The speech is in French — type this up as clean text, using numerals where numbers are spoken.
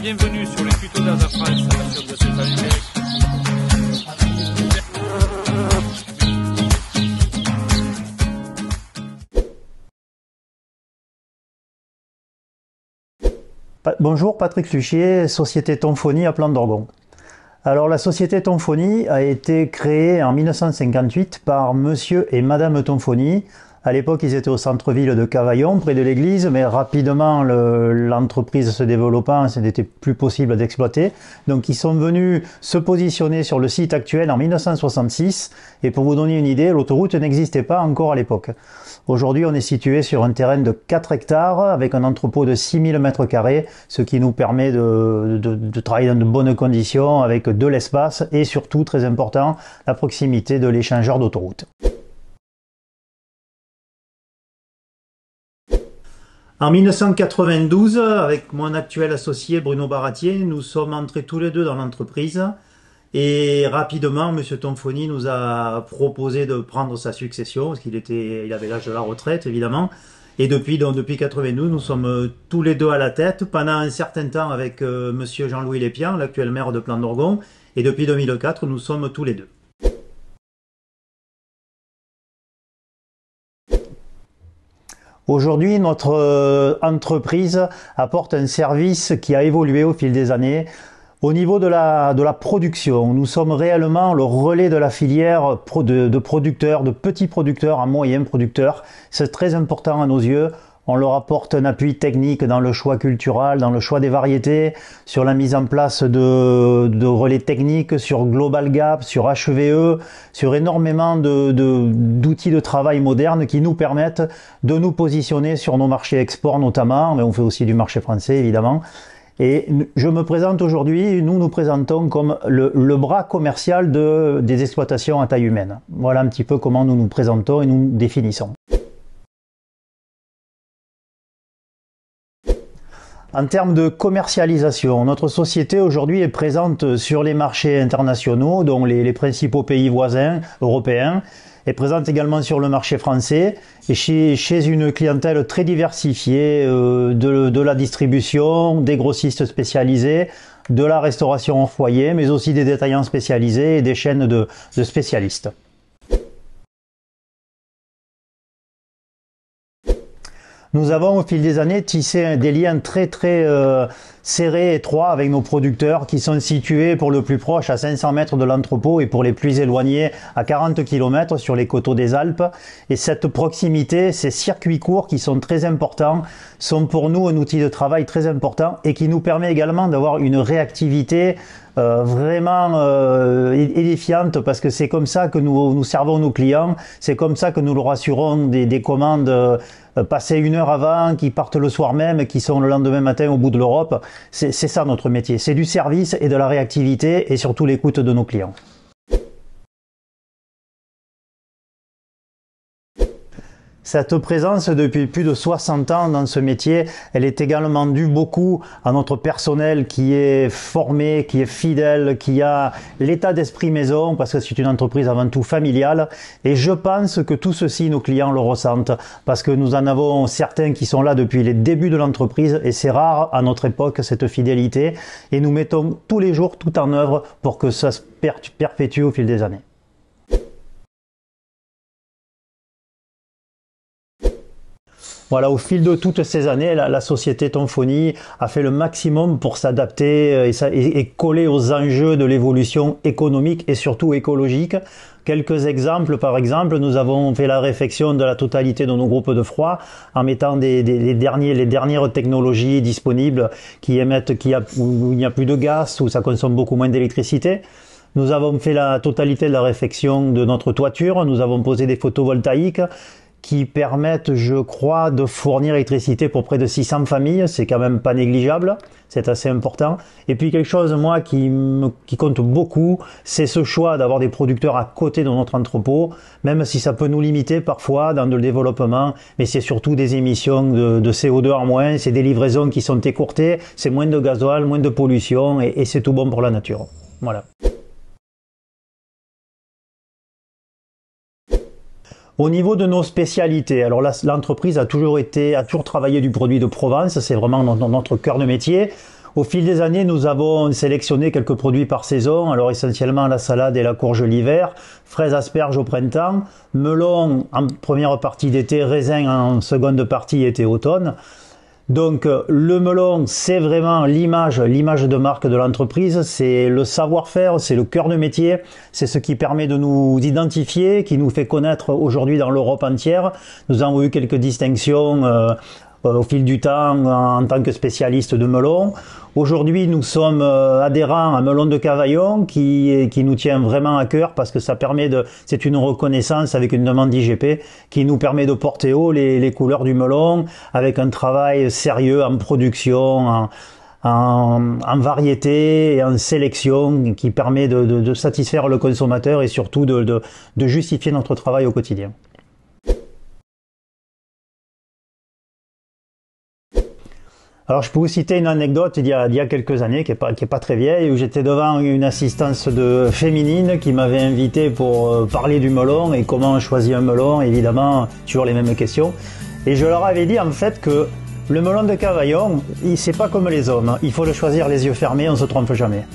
bienvenue sur les tutos d'Asa France sur de cette numérique. Bonjour, Patrick Luchier, Société Tonfoni à Plan d'Orgon. Alors la société Tonfoni a été créée en 1958 par monsieur et madame Tonfoni. À l'époque, ils étaient au centre-ville de Cavaillon, près de l'église, mais rapidement, l'entreprise se développant, ce n'était plus possible d'exploiter. Donc, ils sont venus se positionner sur le site actuel en 1966. Et pour vous donner une idée, l'autoroute n'existait pas encore à l'époque. Aujourd'hui, on est situé sur un terrain de 4 hectares avec un entrepôt de 6000 m², ce qui nous permet de travailler dans de bonnes conditions avec de l'espace et surtout, très important, la proximité de l'échangeur d'autoroute. En 1992, avec mon actuel associé Bruno Baratier, nous sommes entrés tous les deux dans l'entreprise et rapidement, M. Tonfoni nous a proposé de prendre sa succession parce il avait l'âge de la retraite évidemment. Et depuis 1992, nous sommes tous les deux à la tête pendant un certain temps avec M. Jean-Louis Lépian, l'actuel maire de Plan d'Orgon, et depuis 2004, nous sommes tous les deux. Aujourd'hui, notre entreprise apporte un service qui a évolué au fil des années. Au niveau de la production, nous sommes réellement le relais de la filière de producteurs, de petits producteurs à moyens producteurs. C'est très important à nos yeux. On leur apporte un appui technique dans le choix culturel, dans le choix des variétés, sur la mise en place de relais techniques, sur Global Gap, sur HVE, sur énormément d'outils de travail modernes qui nous permettent de nous positionner sur nos marchés export notamment, mais on fait aussi du marché français évidemment. Et je me présente aujourd'hui, nous nous présentons comme le bras commercial des exploitations à taille humaine. Voilà un petit peu comment nous nous présentons et nous définissons. En termes de commercialisation, notre société aujourd'hui est présente sur les marchés internationaux, dont les principaux pays voisins européens, est présente également sur le marché français et chez une clientèle très diversifiée de la distribution, des grossistes spécialisés, de la restauration en foyer, mais aussi des détaillants spécialisés et des chaînes de spécialistes. Nous avons au fil des années tissé des liens très serrés, étroits avec nos producteurs qui sont situés pour le plus proche à 500 mètres de l'entrepôt et pour les plus éloignés à 40 km sur les coteaux des Alpes. Et cette proximité, ces circuits courts qui sont très importants, sont pour nous un outil de travail très important et qui nous permet également d'avoir une réactivité vraiment édifiante parce que c'est comme ça que nous servons nos clients, c'est comme ça que nous leur assurons des commandes passées 1 heure avant, qui partent le soir même, qui sont le lendemain matin au bout de l'Europe. C'est ça notre métier, c'est du service et de la réactivité et surtout l'écoute de nos clients. Cette présence depuis plus de 60 ans dans ce métier, elle est également due beaucoup à notre personnel qui est formé, qui est fidèle, qui a l'état d'esprit maison, parce que c'est une entreprise avant tout familiale. Et je pense que tout ceci, nos clients le ressentent, parce que nous en avons certains qui sont là depuis les débuts de l'entreprise, et c'est rare à notre époque cette fidélité. Et nous mettons tous les jours tout en œuvre pour que ça se perpétue au fil des années. Voilà, au fil de toutes ces années, la société Tonfoni a fait le maximum pour s'adapter et coller aux enjeux de l'évolution économique et surtout écologique. Quelques exemples, par exemple, nous avons fait la réfection de la totalité de nos groupes de froid en mettant les dernières technologies disponibles où il n'y a plus de gaz, où ça consomme beaucoup moins d'électricité. Nous avons fait la totalité de la réfection de notre toiture, nous avons posé des photovoltaïques qui permettent, je crois, de fournir l'électricité pour près de 600 familles. C'est quand même pas négligeable, c'est assez important. Et puis quelque chose, moi, qui compte beaucoup, c'est ce choix d'avoir des producteurs à côté de notre entrepôt, même si ça peut nous limiter parfois dans le développement, mais c'est surtout des émissions de CO2 en moins, c'est des livraisons qui sont écourtées, c'est moins de gasoil, moins de pollution, et c'est tout bon pour la nature. Voilà. Au niveau de nos spécialités, alors l'entreprise a toujours travaillé du produit de Provence, c'est vraiment notre cœur de métier. Au fil des années, nous avons sélectionné quelques produits par saison, alors essentiellement la salade et la courge l'hiver, fraises asperges au printemps, melon en première partie d'été, raisin en seconde partie été-automne. Donc le melon, c'est vraiment l'image de marque de l'entreprise, c'est le savoir-faire, c'est le cœur de métier, c'est ce qui permet de nous identifier, qui nous fait connaître aujourd'hui dans l'Europe entière. Nous avons eu quelques distinctions au fil du temps en tant que spécialiste de melon. Aujourd'hui, nous sommes adhérents à Melon de Cavaillon qui nous tient vraiment à cœur parce que ça permet c'est une reconnaissance avec une demande d'IGP qui nous permet de porter haut les couleurs du melon avec un travail sérieux en production, en variété et en sélection qui permet de satisfaire le consommateur et surtout de justifier notre travail au quotidien. Alors je peux vous citer une anecdote il y a quelques années qui est pas très vieille où j'étais devant une assistance féminine qui m'avait invité pour parler du melon et comment on choisit un melon, évidemment toujours les mêmes questions. Et je leur avais dit en fait que le melon de Cavaillon, c'est pas comme les hommes, il faut le choisir les yeux fermés, on se trompe jamais.